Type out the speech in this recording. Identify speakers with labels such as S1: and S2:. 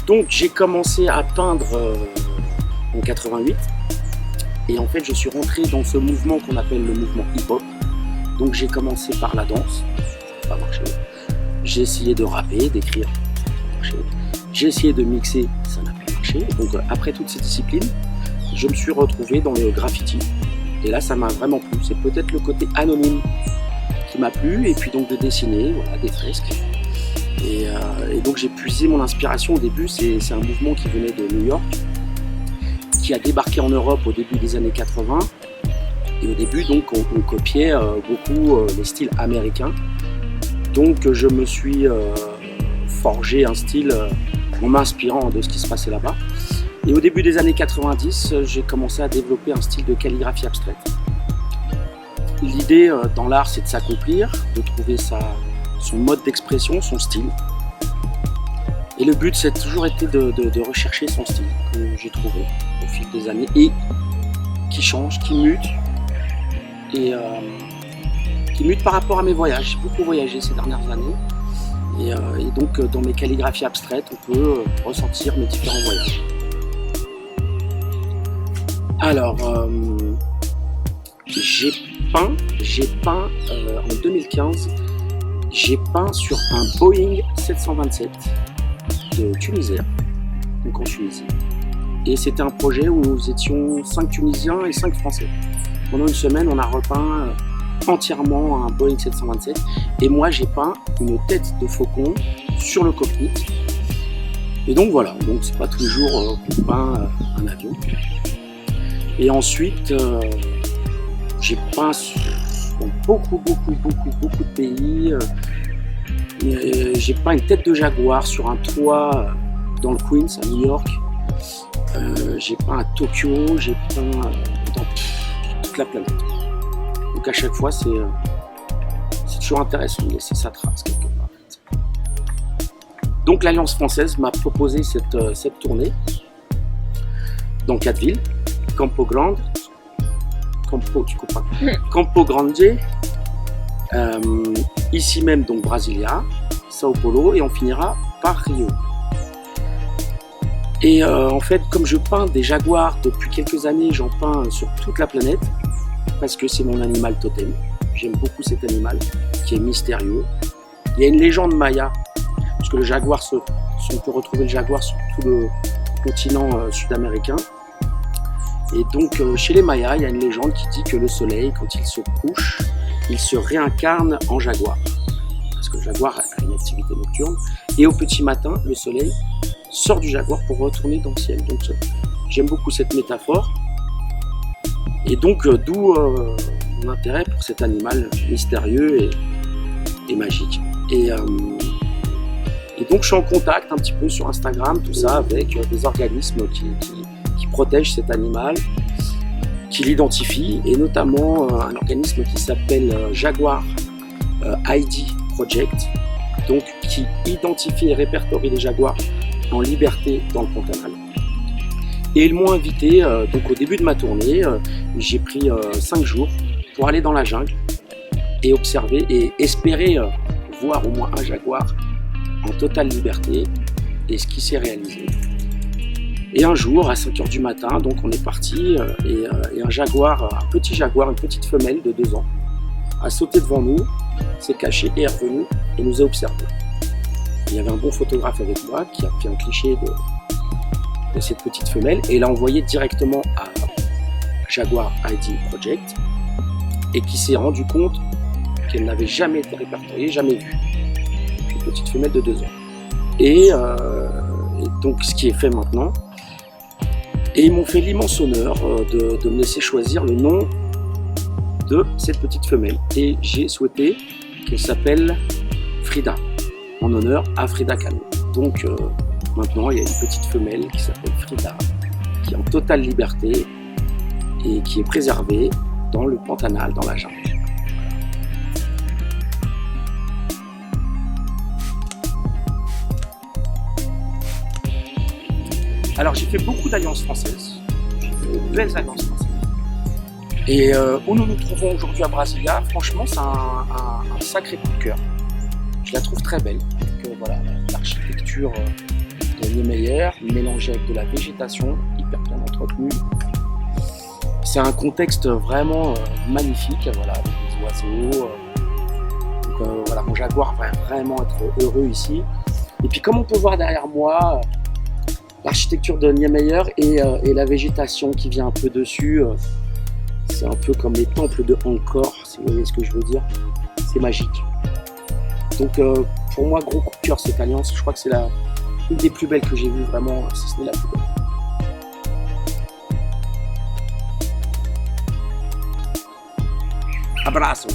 S1: Donc j'ai commencé à peindre en 88 et en fait je suis rentré dans ce mouvement qu'on appelle le mouvement hip-hop. Donc j'ai commencé par la danse, ça n'a pas marché. J'ai essayé de rapper, d'écrire, ça n'a pas marché. J'ai essayé de mixer, ça n'a pas marché. Donc après toutes ces disciplines, je me suis retrouvé dans le graffiti. Et là ça m'a vraiment plu, c'est peut-être le côté anonyme qui m'a plu, et puis donc de dessiner, voilà, des fresques. Et donc j'ai puisé mon inspiration au début, c'est un mouvement qui venait de New York, qui a débarqué en Europe au début des années 80. Et au début donc on copiait beaucoup les styles américains. Donc je me suis forgé un style en m'inspirant de ce qui se passait là-bas. Et au début des années 90, j'ai commencé à développer un style de calligraphie abstraite. L'idée dans l'art, c'est de s'accomplir, de trouver son mode d'expression, son style. Et le but, c'est toujours été de rechercher son style que j'ai trouvé au fil des années et qui change, qui mute. Et qui mute par rapport à mes voyages. J'ai beaucoup voyagé ces dernières années. Et donc, dans mes calligraphies abstraites, on peut ressentir mes différents voyages. Alors, j'ai peint en 2015, j'ai peint sur un Boeing 727 de Tunisair, donc en Tunisie. Et c'était un projet où nous étions 5 Tunisiens et 5 Français. Pendant une semaine, on a repeint entièrement un Boeing 727. Et moi, j'ai peint une tête de faucon sur le cockpit. Et donc voilà, donc c'est pas tous les jours qu'on peint un avion. Et ensuite, j'ai peint dans beaucoup de pays. J'ai peint une tête de jaguar sur un toit dans le Queens, à New York. J'ai peint à Tokyo, j'ai peint dans toute la planète. Donc à chaque fois, c'est toujours intéressant de laisser sa trace quelque part. Donc l'Alliance française m'a proposé cette tournée dans 4 villes. Campo Grande, Campo Grande, ici même donc Brasilia, Sao Paulo, et on finira par Rio. Et en fait, comme je peins des jaguars depuis quelques années, j'en peins sur toute la planète parce que c'est mon animal totem. J'aime beaucoup cet animal qui est mystérieux. Il y a une légende maya, parce que le jaguar, on peut retrouver le jaguar sur tout le continent sud-américain. Et donc chez les Mayas, il y a une légende qui dit que le soleil, quand il se couche, il se réincarne en jaguar. Parce que le jaguar a une activité nocturne. Et au petit matin, le soleil sort du jaguar pour retourner dans le ciel. Donc j'aime beaucoup cette métaphore. Et donc d'où mon intérêt pour cet animal mystérieux et magique. Et donc je suis en contact un petit peu sur Instagram, tout ça, avec des organismes qui protège cet animal, qui l'identifie, et notamment un organisme qui s'appelle Jaguar ID Project, donc qui identifie et répertorie les jaguars en liberté dans le Pantanal. Et ils m'ont invité, donc au début de ma tournée, j'ai pris 5 jours pour aller dans la jungle et observer et espérer voir au moins un jaguar en totale liberté, et ce qui s'est réalisé. Et un jour, à 5h du matin, donc on est parti, et un jaguar, un petit jaguar, une petite femelle de 2 ans, a sauté devant nous, s'est caché et est revenu et nous a observés. Il y avait un bon photographe avec moi qui a pris un cliché de cette petite femelle et l'a envoyé directement à Jaguar ID Project, et qui s'est rendu compte qu'elle n'avait jamais été répertoriée, jamais vue. Une petite femelle de 2 ans. Et donc ce qui est fait maintenant. Et ils m'ont fait l'immense honneur de me laisser choisir le nom de cette petite femelle. Et j'ai souhaité qu'elle s'appelle Frida, en honneur à Frida Kahlo. Donc maintenant, il y a une petite femelle qui s'appelle Frida, qui est en totale liberté et qui est préservée dans le Pantanal, dans la jungle. Alors j'ai fait beaucoup d'alliances françaises, j'ai fait de belles alliances françaises. Et où nous nous trouvons aujourd'hui à Brasilia, franchement c'est un sacré coup de cœur. Je la trouve très belle, donc, voilà, l'architecture de Niemeyer, mélangé avec de la végétation, hyper bien entretenue. C'est un contexte vraiment magnifique, voilà, avec des oiseaux. Voilà, mon jaguar va vraiment être heureux ici. Et puis comme on peut voir derrière moi, l'architecture de Niemeyer et la végétation qui vient un peu dessus, c'est un peu comme les temples de Angkor, si vous voyez ce que je veux dire. C'est magique. Donc pour moi, gros coup de cœur cette alliance. Je crois que c'est une des plus belles que j'ai vues, vraiment, si ce n'est la plus belle. Abraço!